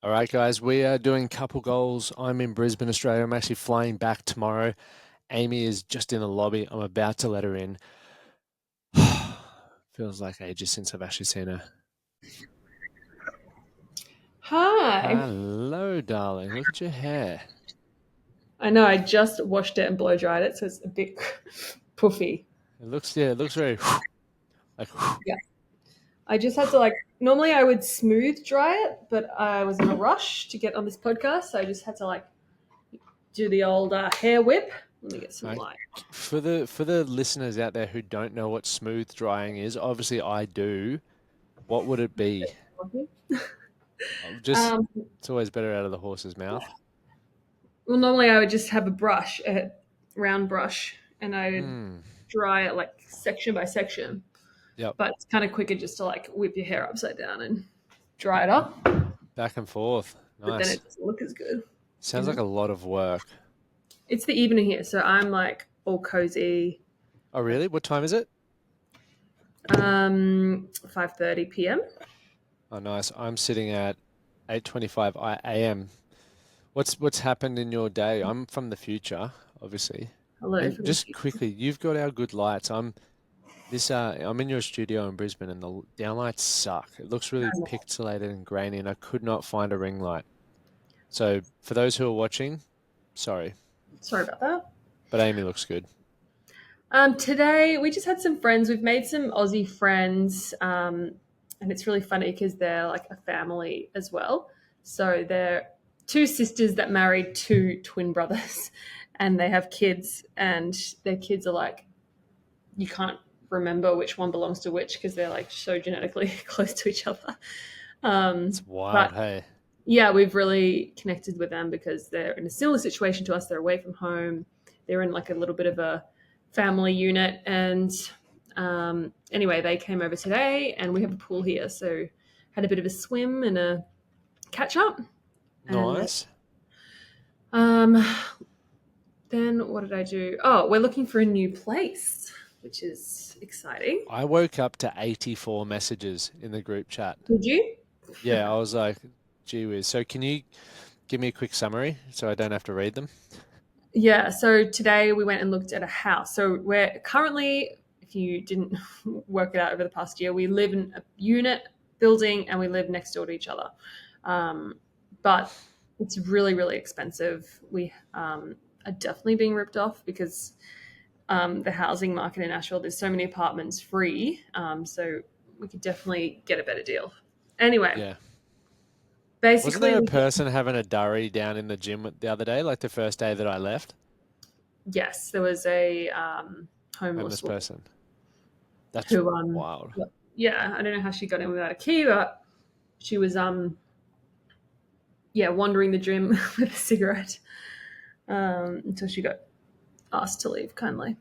All right, guys, we are doing couple goals. I'm in Brisbane, Australia. I'm actually flying back tomorrow. Amy is just in the lobby. I'm about to let her in. Feels like ages since I've actually seen her. Hi. Hello, darling. Look at your hair. I know I just washed it and blow dried it, so it's a bit puffy. It looks very like. Yeah. I just had to normally I would smooth dry it, but I was in a rush to get on this podcast, so I just had to do the old hair whip. Let me get some Right. light. For the listeners out there who don't know what smooth drying is, obviously I do. What would it be? Just Um, it's always better out of the horse's mouth. well, normally I would just have a brush, a round brush, and I would Hmm. dry it like section by section. Yep. But it's kind of quicker just to whip your hair upside down and dry it up. Back and forth. But then Nice. it doesn't look as good, you Sounds like know. a lot of work. It's the evening here, so I'm like all cozy. Oh, really? What time is it? 5:30 p.m. Oh, nice. I'm sitting at 8:25 a.m. What's happened in your day? I'm from the future, obviously. Hello And from the just future. quickly, you've got our good lights. I'm in your studio in Brisbane and the downlights suck. It looks really pixelated and grainy and I could not find a ring light. So for those who are watching, sorry, Sorry about that. but Amy looks good. Today we just had some friends. We've made some Aussie friends, and it's really funny because they're like a family as well. So they're two sisters that married two twin brothers, and they have kids, and their kids are like you can't remember which one belongs to which because they're like so genetically close to each other. It's But wild, hey. yeah, we've really connected with them because they're in a similar situation to us. They're away from home. They're in like a little bit of a family unit. And anyway, they came over today and we have a pool here. So had a bit of a swim and a catch up. And Nice. um, then what did I do? Oh, we're looking for a new place, which is exciting. I woke up to 84 messages in the group chat. Did you? Yeah, I was like, gee whiz. So can you give me a quick summary so I don't have to read them? Yeah, so today we went and looked at a house. So we're currently, if you didn't work it out over the past year, we live in a unit building and we live next door to each other. Um, but it's really, really expensive. We are definitely being ripped off because the housing market in Asheville, there's so many apartments free. So we could definitely get a better deal. Anyway, Yeah. Wasn't basically, there a person having a durry down in the gym the other day, like the first day that I left? yes, there was a Homeless homeless woman person. That's who wild. yeah, I don't know how she got in without a key, but she was yeah, wandering the gym with a cigarette until she got asked to leave kindly.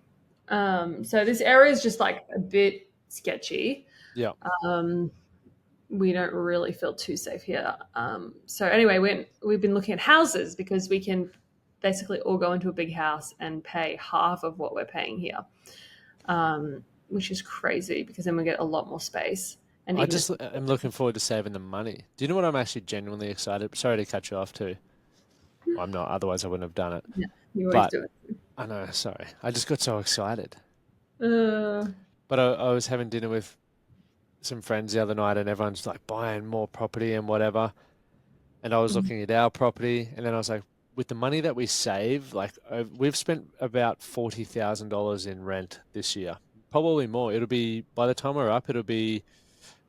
So this area is just like a bit sketchy. Yeah. um we don't really feel too safe here. So anyway, we've been looking at houses because we can basically all go into a big house and pay half of what we're paying here, which is crazy because then we get a lot more space. And I even just if am looking forward to saving the money. Do you know what I'm actually genuinely excited? Sorry to cut you off too. Well, I'm not, otherwise I wouldn't have done it. yeah, you always But do I know, sorry. I just got so excited. it. But I was having dinner with some friends the other night and everyone's like buying more property and whatever. And I was looking at our property and then I was like, with the money that we save, like we've spent about $40,000 in rent this year. Probably more. It'll be, by the time we're up, it'll be,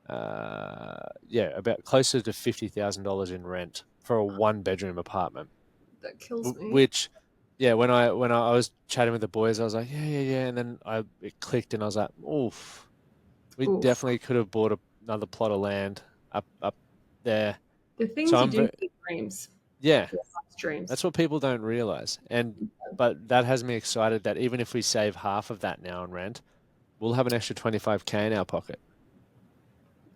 yeah, about closer to $50,000 in rent for a one bedroom apartment. That kills me. Which, yeah, when I was chatting with the boys, I was like, yeah, yeah, yeah. And then it clicked and I was like, oof, we Oof. definitely could have bought another plot of land up there. The So things you do for your dreams, yeah, your life's dreams. that's what people don't realize. But that has me excited that even if we save half of that now in rent, we'll have an extra 25K in our pocket.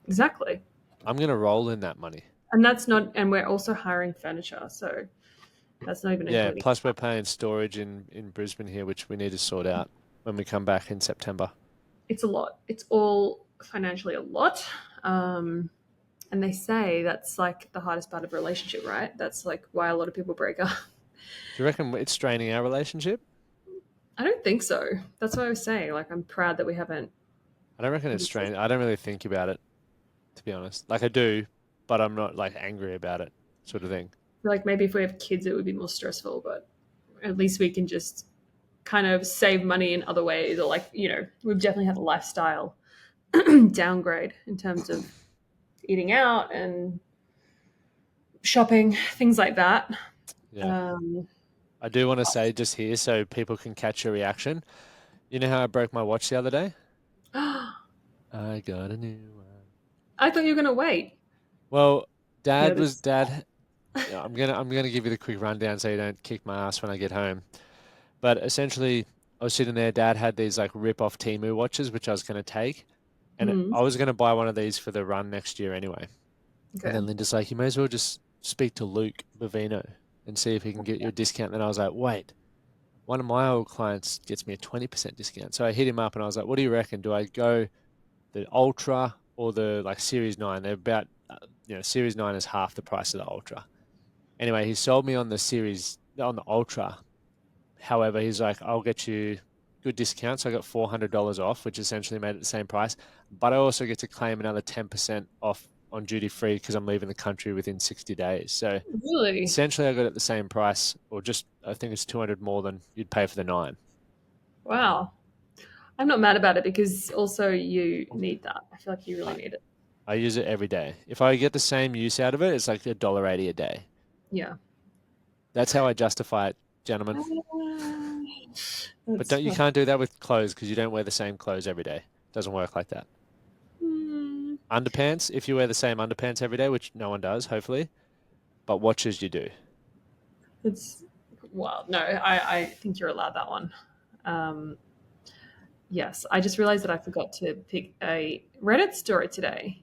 Exactly. I'm gonna roll in that money. And that's not, and we're also hiring furniture. So that's not even Yeah, including. plus we're paying storage in Brisbane here, which we need to sort out when we come back in September. It's a lot. It's all financially a lot. Um, And they say that's like the hardest part of a relationship, right? That's like why a lot of people break up. Do you reckon it's straining our relationship? I don't think so. That's what I was saying. Like, I'm proud that we haven't. I don't reckon it's straining. I don't really think about it, to be honest. Like I do, but I'm not like angry about it, sort of thing. Like, maybe if we have kids, it would be more stressful, but at least we can just kind of save money in other ways. Or, like, we've definitely had a lifestyle downgrade in terms of eating out and shopping, things like that. Yeah. Um, I do want to say just here so people can catch your reaction. You know how I broke my watch the other day? I I got a new one. thought you were going to wait. Well, No, Dad was this. Dad. Yeah, I'm gonna give you the quick rundown so you don't kick my ass when I get home. But essentially, I was sitting there. Dad had these like rip-off Temu watches, which I was gonna take, and Mm, I was gonna buy one of these for the run next year anyway. And okay. then Linda's like, "You may as well just speak to Luke Bavino and see if he can get you a discount." And then I was like, "Wait, one of my old clients gets me a 20% discount." So I hit him up and I was like, "What do you reckon? Do I go the Ultra or the like Series 9? They're about, Series 9 is half the price of the Ultra." Anyway, he sold me on on the Ultra. However, he's like, I'll get you good discount. So I got $400 off, which essentially made it the same price. But I also get to claim another 10% off on duty free because I'm leaving the country within 60 days. So Really? essentially, I got it at the same price, or just I think it's 200 more than you'd pay for the nine. Wow. I'm not mad about it because also you need that. I feel like you really I, need it. I use it every day. If I get the same use out of it, it's like $1.80 a day. Yeah. That's how I justify it, gentlemen. But That's don't you can't do that with clothes because you don't wear the same clothes every day. It doesn't work like that. mm, Underpants, if you wear the same underpants every day, which no one does, hopefully, but watches you do. it's well, no, I think you're allowed that one. Um, yes, I just realized that I forgot to pick a Reddit story today.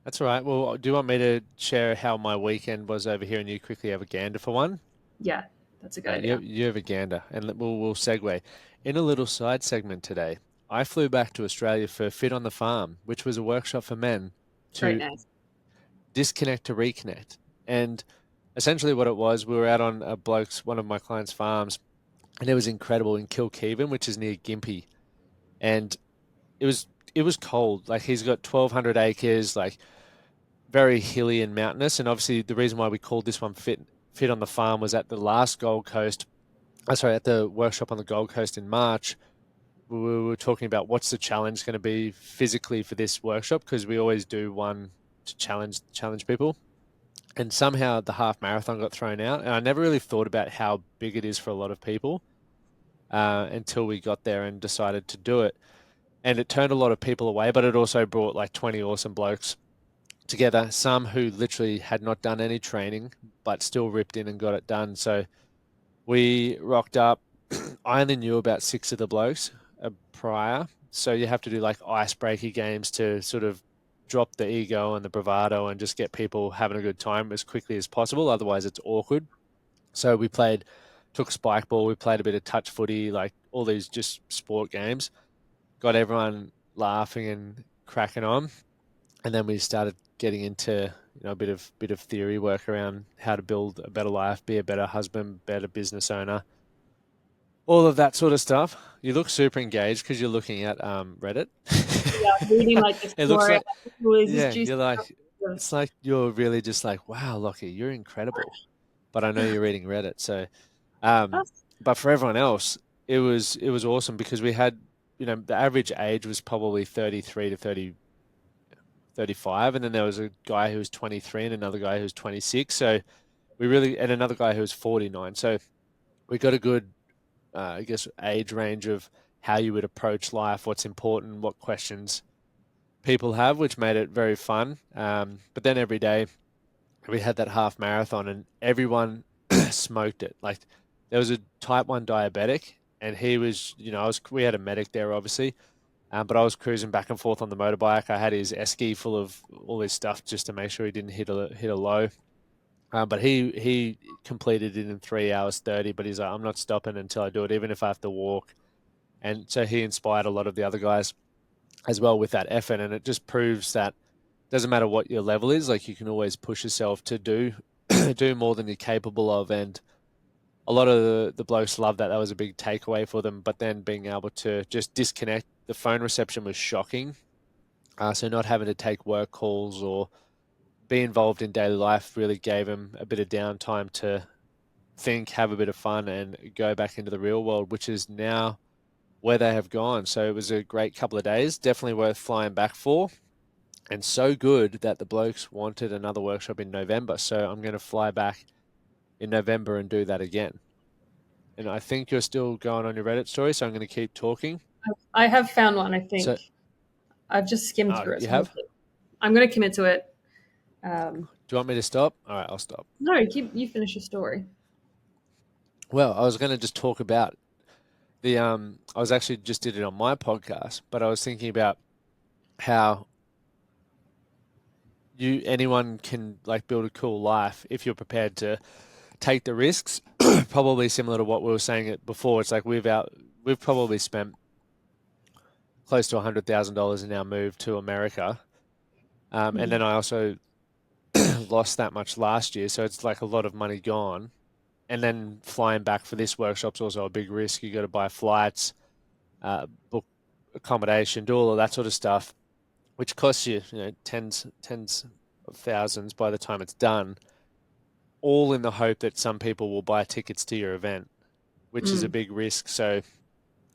That's all right. Well, do you want me to share how my weekend was over here and you quickly have a gander for one? Yeah, that's a good All right, you, idea. you have a gander and we'll segue. In a little side segment today, I flew back to Australia for Fit on the Farm, which was a workshop for men Great to name. disconnect to reconnect. And essentially what it was, we were out on one of my clients' farms, and it was incredible in Kilkevin, which is near Gympie. And it was it was cold. Like he's got 1,200 acres, like very hilly and mountainous. And obviously the reason why we called this one Fit on the Farm was at the last Gold Coast. Sorry, at the workshop on the Gold Coast in March. We were talking about what's the challenge going to be physically for this workshop because we always do one to challenge people. And somehow the half marathon got thrown out, and I never really thought about how big it is for a lot of people until we got there and decided to do it. And it turned a lot of people away, but it also brought like 20 awesome blokes together, some who literally had not done any training, but still ripped in and got it done. So we rocked up. I only knew about six of the blokes prior. So you have to do like icebreaker games to sort of drop the ego and the bravado and just get people having a good time as quickly as possible. Otherwise, it's awkward. So took spike ball, we played a bit of touch footy, like all these just sport games, got everyone laughing and cracking on. And then we started getting into a bit of theory work around how to build a better life, be a better husband, better business owner, all of that sort of stuff. You look super engaged because you're looking at Reddit. Yeah, reading like the It looks story. like, Like, oh, is this yeah, juicy? you're like, it's like you're really just like, wow, Lockie, you're incredible. But I know you're reading Reddit, so um, That's but for everyone else, it was awesome because we had, the average age was probably 33 to 35, and then there was a guy who was 23 and another guy who was 26. So and another guy who was 49. So we got a good, I guess, age range of how you would approach life, what's important, what questions people have, which made it very fun. But then every day we had that half marathon and everyone smoked it. Like there was a type 1 diabetic and he was, we had a medic there obviously. But I was cruising back and forth on the motorbike. I had his esky full of all his stuff just to make sure he didn't hit a low. But he completed it in 3 hours 30. But he's like, I'm not stopping until I do it, even if I have to walk. And so he inspired a lot of the other guys as well with that effort. And it just proves that doesn't matter what your level is, like you can always push yourself to do do more than you're capable of. And a lot of the blokes love that. That was a big takeaway for them. But then being able to just disconnect, the phone reception was shocking. So not having to take work calls or be involved in daily life really gave them a bit of downtime to think, have a bit of fun, and go back into the real world, which is now where they have gone. So it was a great couple of days, definitely worth flying back for, and so good that the blokes wanted another workshop in November. So I'm going to fly back in November and do that again. And I think you're still going on your Reddit story, so I'm going to keep talking. I have found one. I So, think I've just skimmed through it. you So have? I'm going to commit to it. Do you want me to stop? All right, I'll stop. No, you finish your story. Well, I was going to just talk about I was actually just did it on my podcast, but I was thinking about how anyone can like build a cool life if you're prepared to take the risks. Probably similar to what we were saying it before. It's like we've probably spent close to $100,000 in our move to America, and then I also lost that much last year, so it's like a lot of money gone. And then flying back for this workshop's also a big risk. You got to buy flights, book accommodation, do all of that sort of stuff, which costs you, tens of thousands by the time it's done. All in the hope that some people will buy tickets to your event, which is a Mm. big risk. So,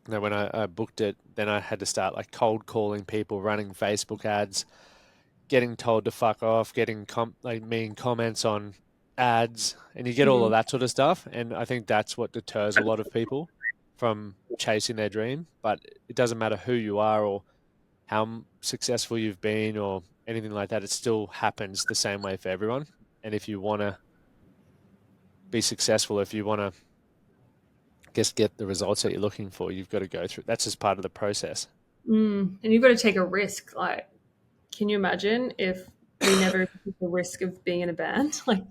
when I booked it, then I had to start like cold calling people, running Facebook ads, getting told to fuck off, getting like mean comments on ads, and you get all of Mm. that sort of stuff. And I think that's what deters a lot of people from chasing their dream. But it doesn't matter who you are or how successful you've been or anything like that. It still happens the same way for everyone. And if you want to be successful, if you want to get the results that you're looking for, you've got to go through. That's just part of the process. And you've got to take a risk. Like, can you imagine if we never took the risk of being in a band? Like,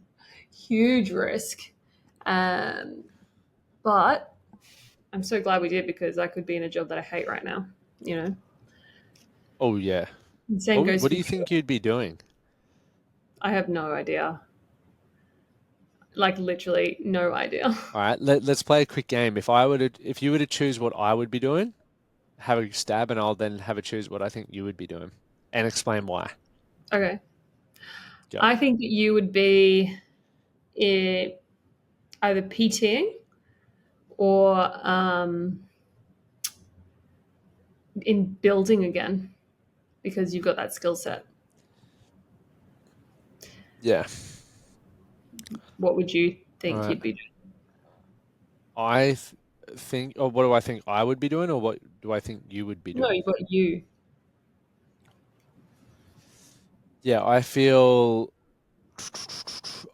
huge risk. Um, but I'm so glad we did because I could be in a job that I hate right now. You know, Oh yeah. and same goes What for do you you. think you'd be doing? I have no idea. Like, literally, no idea. All right, let's play a quick game. If you were to choose what I would be doing, have a stab, and I'll then have a choose what I think you would be doing, and explain why. Okay. Go. I think that you would be either PTing or in building again because you've got that skill set. Yeah. What would you All think right. you'd be doing? Think, or what do I think I would be doing, or what do I think you would be No, doing? you've got you. Yeah, I feel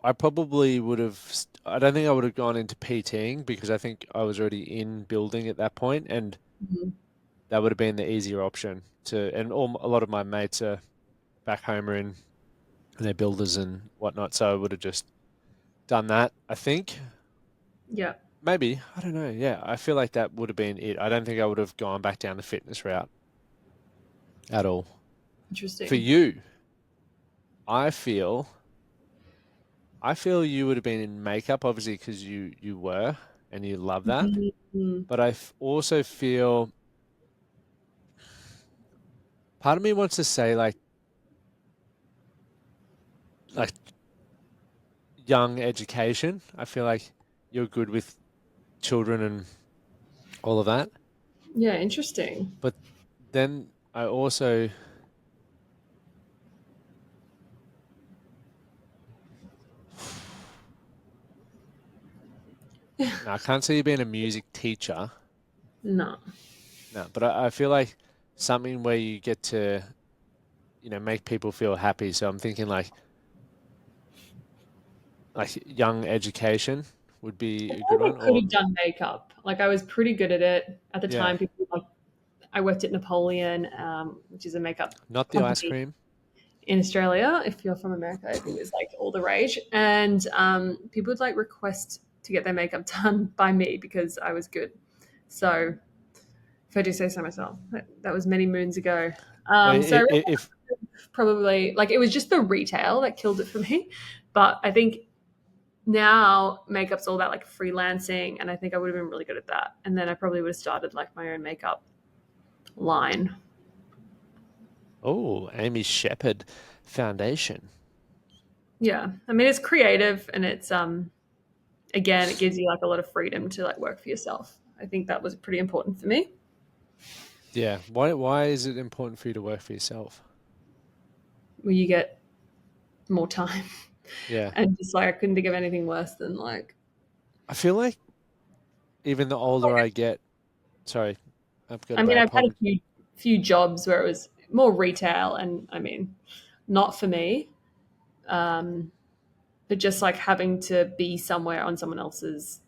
I probably would have. I don't think I would have gone into PTing because I think I was already in building at that point, and Mhm. that would have been the easier option to. And a lot of my mates are back home are in, and they're builders and whatnot, so I would have just done that. I think Yeah, maybe I don't know. Yeah, I feel like that would have been it. I don't think I would have gone back down the fitness route at all. For interesting. you, I feel. I feel you would have been in makeup, obviously, because you were and you love that. Mhm. But also feel part of me wants to say like young education. I feel like you're good with children and all of that. Yeah, interesting. But then I also no, I can't see you being a music teacher. No. No, but I feel like something where you get to, make people feel happy. So I'm thinking like young education would be a good I one. could Or have done makeup. Like, I was pretty good at it at the yeah, time. People like I worked at Napoleon, which is a makeup not the ice company cream. in Australia. If you're from America, it was like all the rage, and people would like request to get their makeup done by me because I was good. So, if I do say so myself, that was many moons ago. Well, So, probably like it was just the retail that killed it for me. But I think now makeup's all about like freelancing, and I think I would have been really good at that. And then I probably would have started like my own makeup line. Oh, Amy Shepherd Foundation. Yeah. I mean it's creative and it's again it gives you like a lot of freedom to like work for yourself. I think that was pretty important for me. Yeah. Why is it important for you to work for yourself? Where you get more time. Yeah. And just like I couldn't think of anything worse than like I feel like even the older I get, sorry, I've got a I mean bad I've had a pub. few jobs where it was more retail and I mean not for me. Um but just like having to be somewhere on someone else's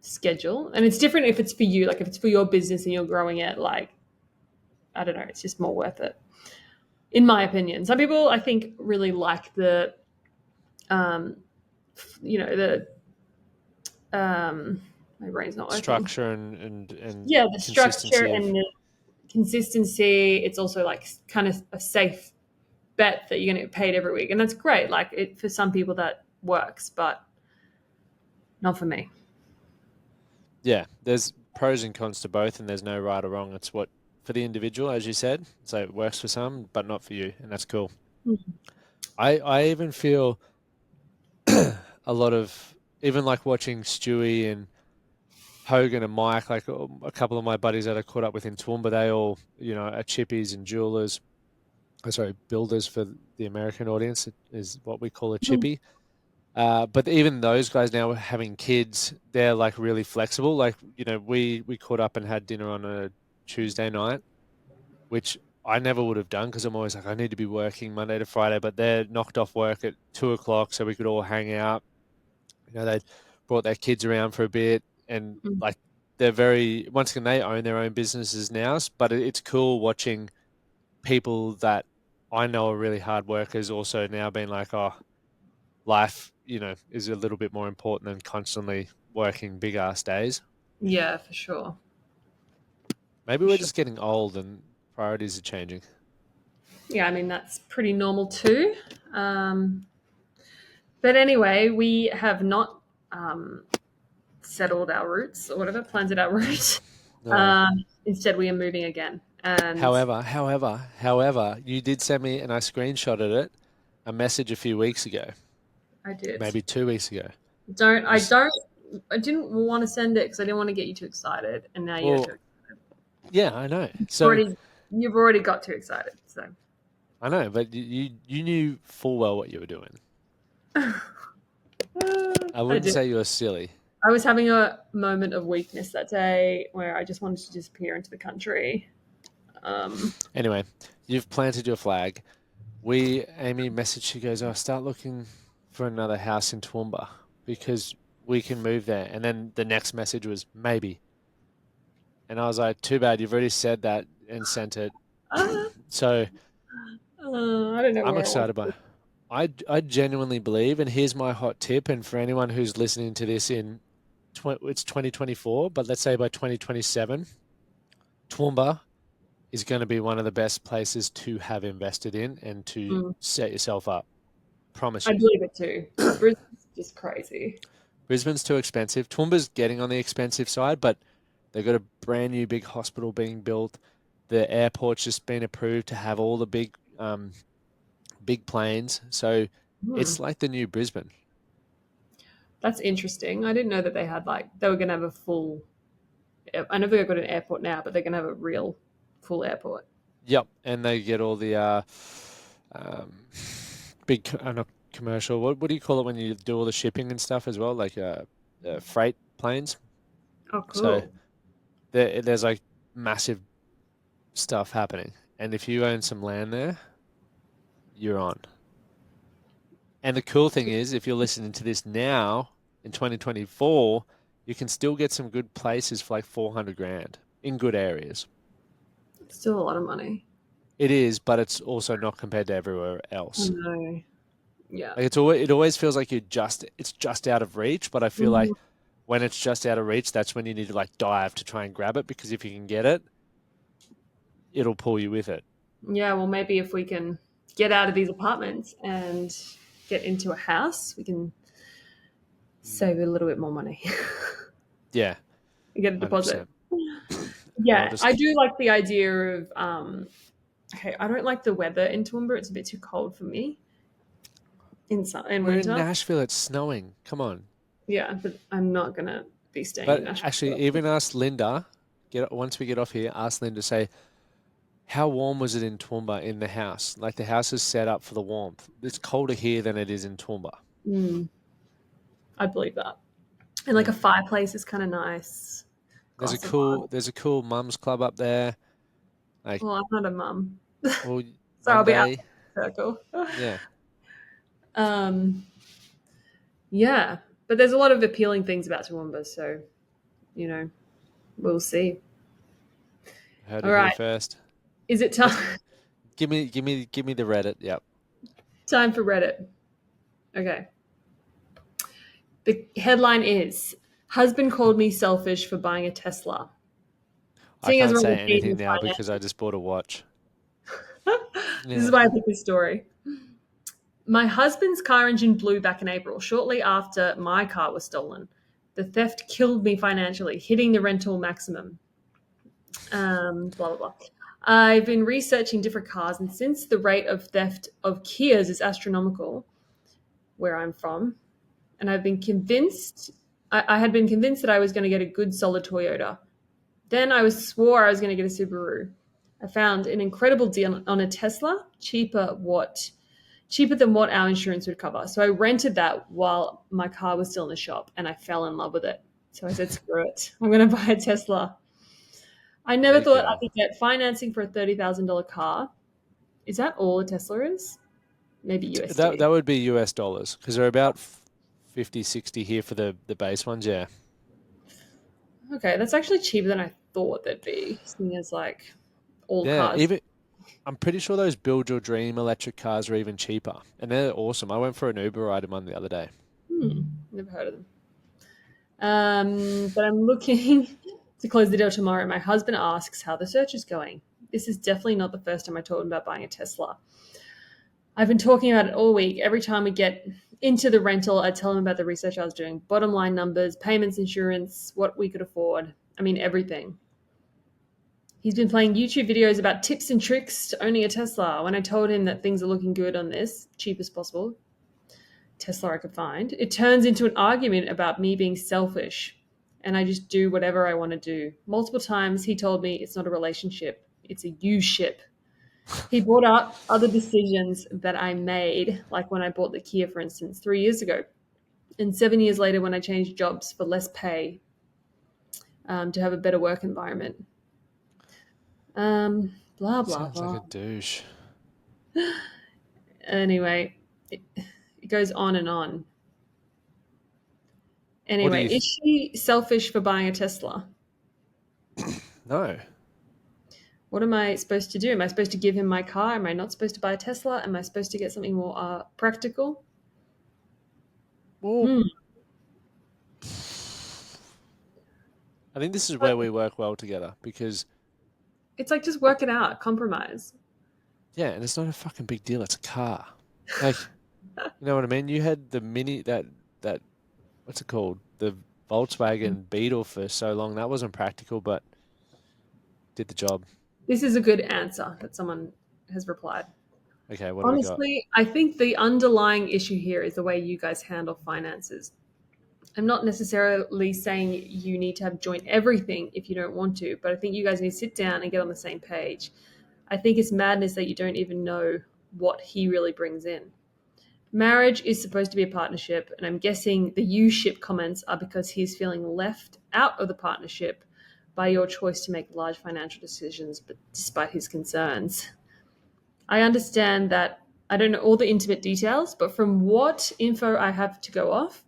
schedule. And it's different if it's for you, like if it's for your business and you're growing it, like I don't know, it's just more worth it. In my opinion. Some people I think really like the um the my brain's not working. Structure and Yeah, the structure consistency and of the consistency. It's also like kind of a safe bet that you're going to get paid every week. And that's great. Like it for some people that works, but not for me. yeah, there's pros and cons to both, and there's no right or wrong. It's what for the individual, as you said. So it works for some, but not for you, and that's cool. I even feel a lot of even like watching Stewie and Hogan and Mike, like a couple of my buddies that I caught up with in Toowoomba, they all, are chippies and jewelers. Sorry, builders for the American audience is what we call a chippy. But even those guys now having kids, they're like really flexible. Like, we caught up and had dinner on a Tuesday night, which I never would have done because I'm always like, I need to be working Monday to Friday, but they're knocked off work at 2 o'clock so we could all hang out. They brought their kids around for a bit and Mm. like they're very, once again, they own their own businesses now, but it's cool watching people that I know are really hard workers also now being like, oh, life, is a little bit more important than constantly working big ass days. Yeah, for sure. Maybe For we're sure. just getting old and priorities are changing. Yeah, I mean that's pretty normal too. Um, but anyway, we have not um, settled our roots or whatever, planted our roots. No. Instead, we are moving again, and However, you did send me, and I screenshotted it, a message a few weeks ago, I did. maybe 2 weeks ago. Don't I Was don't I didn't want to send it because I didn't want to get you too excited, and now you're well, too. yeah, I know. So Already, you've already got too excited. So I know, but you knew full well what you were doing. I I wouldn't did. say you were silly. I was having a moment of weakness that day where I just wanted to disappear into the country. Um, Anyway, you've planted your flag. Amy messaged, she goes, oh, start looking for another house in Toowoomba because we can move there. And then the next message was maybe. And I was like, too bad, you've already said that and sent it. uh, So I don't know I'm where I was. excited by I genuinely believe, and here's my hot tip, and for anyone who's listening to this it's 2024, but let's say by 2027, Toowoomba is going to be one of the best places to have invested in and to Mm, set yourself up. Promise I you. believe it too. Brisbane's just crazy. Brisbane's too expensive. Toowoomba's getting on the expensive side, but they've got a brand new big hospital being built. The airport's just been approved to have all the big planes. So Hmm. it's like the new Brisbane. That's interesting. I didn't know that they had like they were gonna have a full. I know they've got an airport now, but they're gonna have a real full airport. Yep, and they get all the um, big not commercial. What do you call it when you do all the shipping and stuff as well, like freight planes? Oh, So cool. there's like massive stuff happening, and if you own some land there, you're on. And the cool thing is, if you're listening to this now in 2024, you can still get some good places for like 400 grand in good areas. It's still a lot of money. It is, but it's also not compared to everywhere I else. know. Yeah. Like it always feels like it's just out of reach, but I feel Mhm. like when it's just out of reach, that's when you need to like dive to try and grab it because if you can get it, it'll pull you with it. Yeah, well, maybe if we can get out of these apartments and get into a house, we can Mm. save a little bit more money. Yeah, Get a deposit. 100%. I'll Yeah, I just. do like the idea of. Okay, I don't like the weather in Toowoomba. It's a bit too cold for me in We're in winter. Nashville. It's snowing. Come on. Yeah, but I'm not gonna be staying in But Nashville. actually, even ask Linda. Once we get off here, ask Linda. Say, how warm was it in Toowoomba in the house? Like the house is set up for the warmth. It's colder here than it is in Toowoomba. Mm, I believe that. And like a Yeah. fireplace is kind of nice. Glass of wine. There's a cool mums club up there. Like, Well, I'm not a mum, well, so I'll one be out of day. the circle. Yeah. Um, yeah, but there's a lot of appealing things about Toowoomba, so you know we'll see. Heard All it here right, first. is it Let's time give me the Reddit. Yep. time for Reddit? Okay. The headline is Husband called me selfish for buying a Tesla. I Seeing as can't we're on say the theme anything of now because I just bought a watch. finance, this is Yeah. why I picked this story. My husband's car engine blew back in April, shortly after my car was stolen. The theft killed me financially, hitting the rental maximum. Blah, blah, blah. I've been researching different cars, and since the rate of theft of Kias is astronomical, where I'm from, and I had been convinced that I was going to get a good solid Toyota. Then swore I was going to get a Subaru. I found an incredible deal on a Tesla, cheaper than what our insurance would cover. So I rented that while my car was still in the shop, and I fell in love with it. So I said, screw it, I'm going to buy a Tesla. I There never you thought I go. could get financing for a $30,000 car. Is that all a Tesla is? Maybe That USD. would be US dollars because they're about 50, 60 here for the base ones. Yeah. Okay, that's actually cheaper than I thought they'd be, seeing as like all Yeah. cars. Even I'm pretty sure those build your dream electric cars are even cheaper, and they're awesome. I went for an Uber ride in one the other day. Never heard of them. But I'm looking to close the deal tomorrow. My husband asks how the search is going. This is definitely not the first time I told him about buying a Tesla. I've been talking about it all week. Every time we get into the rental, I tell him about the research I was doing, bottom line numbers, payments, insurance, what we could afford. I mean, everything. He's been playing YouTube videos about tips and tricks to owning a Tesla. When I told him that things are looking good on this, cheap as possible, Tesla I could find, it turns into an argument about me being selfish and I just do whatever I want to do. Multiple times he told me it's not a relationship, it's a you ship. He brought up other decisions that I made, like when I bought the Kia, for instance, 3 years ago, and 7 years later when I changed jobs for less pay to have a better work environment. Blah, blah, Sounds like blah. a douche. Anyway, it goes on and on. What do Anyway, you? is she selfish for buying a Tesla? No. What am I supposed to do? Am I supposed to give him my car? Am I not supposed to buy a Tesla? Am I supposed to get something more practical? Well, Hmm. I think this is But where we work well together because it's like just work it out, compromise. yeah, and it's not a fucking big deal. It's a car. Like, you know what I mean? You had the mini that what's it called? The Volkswagen Beetle for so long. That wasn't practical, but did the job. This is a good answer that someone has replied. Okay, what do we got? Honestly, I think the underlying issue here is the way you guys handle finances. I'm not necessarily saying you need to have joint everything if you don't want to, but I think you guys need to sit down and get on the same page. I think it's madness that you don't even know what he really brings in. Marriage is supposed to be a partnership, and I'm guessing the you ship comments are because he's feeling left out of the partnership by your choice to make large financial decisions, but despite his concerns. I understand that I don't know all the intimate details, but from what info I have to go off,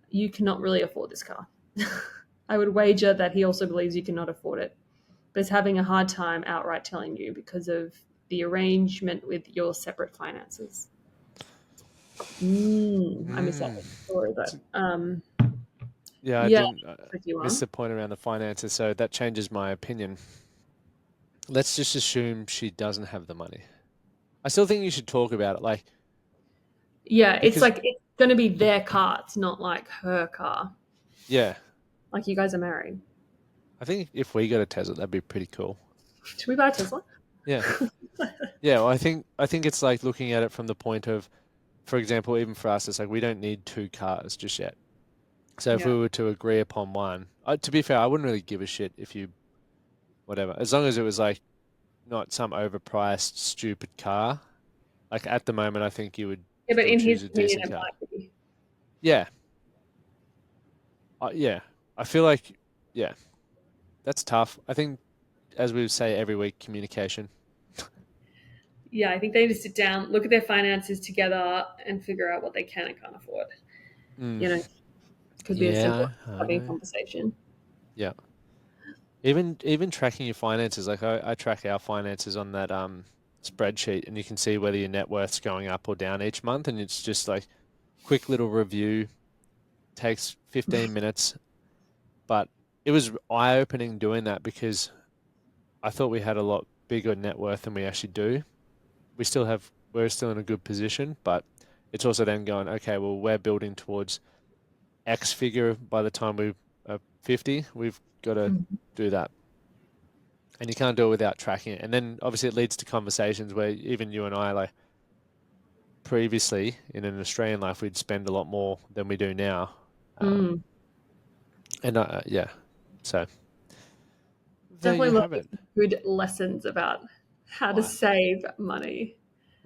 you cannot really afford this car. I would wager that he also believes you cannot afford it, but is having a hard time outright telling you because of the arrangement with your separate finances. I missed that Mm. story, It's but Yeah, I yeah, didn't tricky miss one. the point around the finances, so that changes my opinion. let's just assume she doesn't have the money. I still think you should talk about it, like Yeah, it's because like it's going to be their car. It's not like her car. yeah, Like you guys are married. I think if we got a Tesla, that'd be pretty cool. Should we buy a Tesla? Yeah, yeah. Well, I think it's like looking at it from the point of, for example, even for us, it's like we don't need two cars just yet. So if Yeah. we were to agree upon one, to be fair, I wouldn't really give a shit if you whatever, as long as it was like not some overpriced stupid car. Like at the moment, I think you would Yeah, but still in his choose a opinion, decent it car. might be. Yeah, yeah. I feel like yeah, that's tough. I think as we say every week, communication. Yeah, I think they need to sit down, look at their finances together, and figure out what they can and can't afford. Mm, You know, could be as simple yeah, as I having a know. conversation. Yeah. Even tracking your finances, like I track our finances on that spreadsheet and you can see whether your net worth's going up or down each month and it's just like quick little review, takes 15 minutes, but it was eye-opening doing that because I thought we had a lot bigger net worth than we actually do. We're still in a good position, but it's also then going, okay, well, we're building towards X figure by the time we are 50. We've got to Mhm. do that. And you can't do it without tracking it. And then obviously it leads to conversations where even you and I, like previously in an Australian life, we'd spend a lot more than we do now. Mm. And yeah, so there Definitely you have learning it. some good lessons about how to Why? save money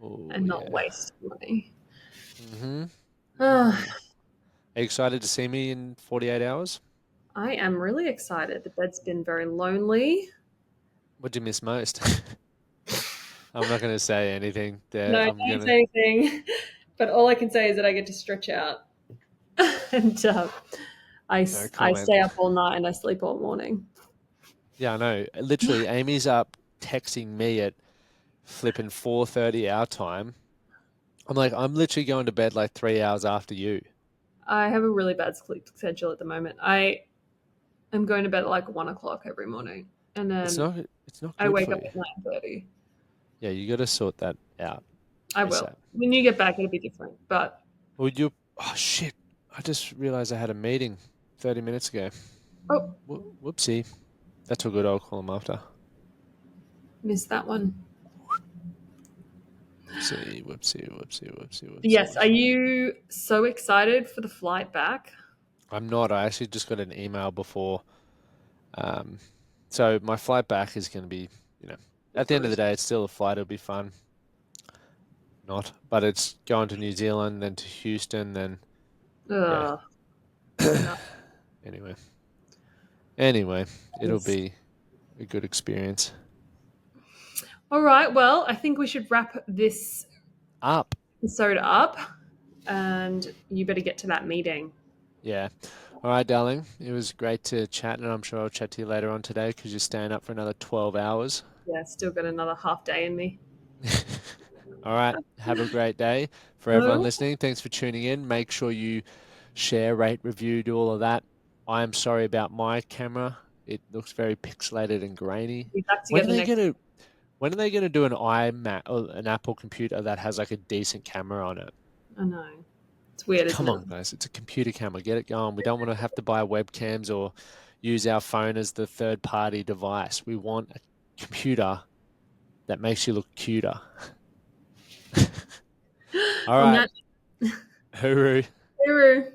Oh and not yeah. waste money. Mm-hmm. Ah, Mm-hmm. Are you excited to see me in 48 hours? I am really excited. The bed's been very lonely. What do you miss most? I'm not going to say anything there. No, I'm don't gonna say anything. But all I can say is that I get to stretch out, and no I comment. stay up all night and I sleep all morning. Yeah, I know. Literally, Amy's up texting me at flipping 4:30 our time. I'm like, I'm literally going to bed like 3 hours after you. I have a really bad sleep schedule at the moment. I am going to bed at like 1 o'clock every morning, and It's then not it's not I good wake for up you. at 9:30. Yeah, you got to sort that out I will. ASAP. When you get back, it'll be different. But Would you? Oh shit! I just realized I had a meeting 30 minutes ago. oh, Whoopsie. That's all good. I'll call him after. missed that one. Whoopsie, whoopsie, whoopsie, whoopsie, Yes. Are whoopsie. you so excited for the flight back? I'm not. I actually just got an email before. Um, so my flight back is going to be, you know, at the end of the Brutal. day, it's still a flight. It'll be fun. Not, but it's going to New Zealand, then to Houston, then yeah. Ugh. No. Anyway, anyway, it'll Yes. be a good experience. All right. Well, I think we should wrap this Up. episode up, and you better get to that meeting. Yeah. All right, darling. It was great to chat, and I'm sure I'll chat to you later on today because you're staying up for another 12 hours. Yeah, still got another half day in me. All right. Have a great day. For everyone Oh, listening, thanks for tuning in. Make sure you share, rate, review, do all of that. I am sorry about my camera. It looks very pixelated and grainy. be back When are together they next. gonna when are they gonna do an iMac or an Apple computer that has like a decent camera on it? I know. It's weird, isn't Come it? on, guys. It's a computer camera. Get it going. We don't want to have to buy webcams or use our phone as the third party device. We want a computer that makes you look cuter. All On right. that, Hooroo. guru.